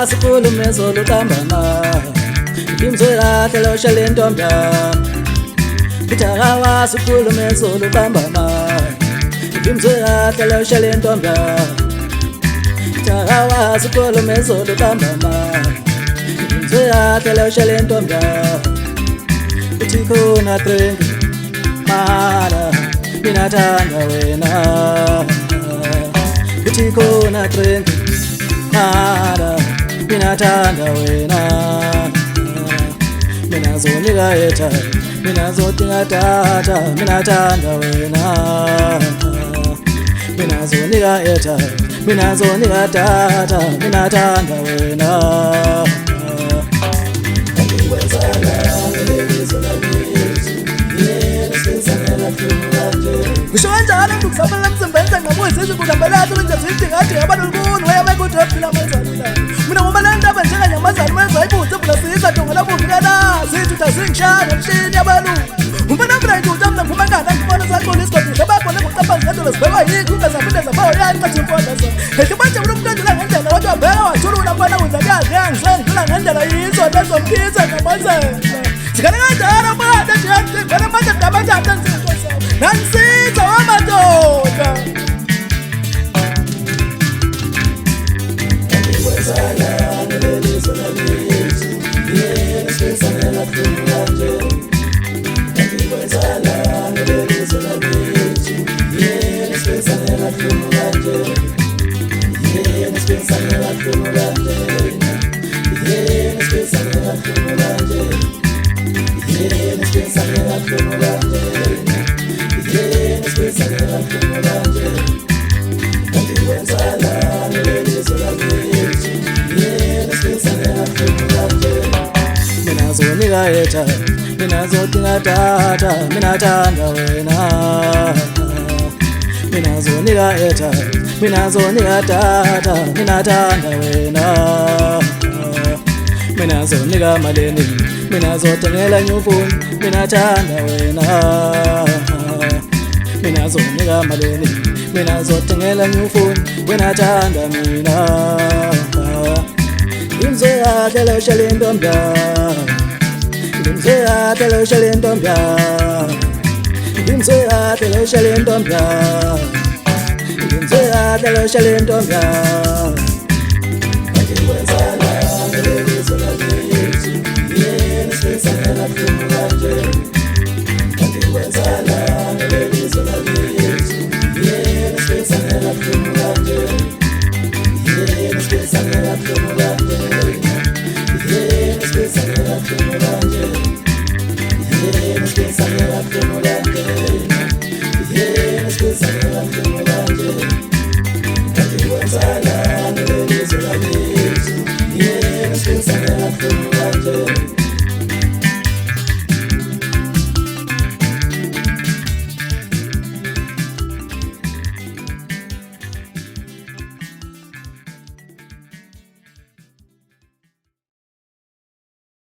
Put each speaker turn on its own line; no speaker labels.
sikhulume zolukambama ngimzwekahle lo shalentombi yami ngithakawa sikhulume zolukambama ngimzwekahle lo shalentombi yami ngithakawa sikhulume zolukambama ngimzwekahle lo shalentombi yami uthi khona drink mara mina thanda wena uthi khona drink mara mina thanda wena mina zonika etha mina zodinga tata mina thanda wena mina zonika etha mina zonika tata mina thanda wena ngisho kanjalo ngikusamela msembenza ngabuza izikudambelathi benjazidingadi abanolukhulu wayabekudrefila amazalulayo mina ngoba le ndaba njenganyamazane menza ibuthe bulasiza dongela buvikela zithi utazingishaya mshini yabalungu umfana mina ngijuta mna ngumangana ngifona saqola isigodi ngebabone ngoqaphazi ngadolo sibekwa yikho ungazaphinda zabawo yacathi imfonda zona ehle manje unomkandela ngendlela wathi wabheka wathulula mbona wenzakazi yangisengidlula ngendlela yizo lezomphisa nyamazane zikale kanjalo manje nje ngibona manje ndabathatha nzinto zawo nangisitha wamadoda mina zonika etha mina zodinga tata mina thanda wena mina zonika etha mina zonika tata mina thanda wena mina zonika maleni mina zothengela nyufuni mina thanda wena mina zonika maleni mina zothengela nyufuni wena thanda mina ngimzwekahle lo shalentombi yami ngimzwekahle lo shalentombi yami ngimzwekahle lo shalentombi yami ngimzwekahle lo shalentombi yami
Kanti wenzala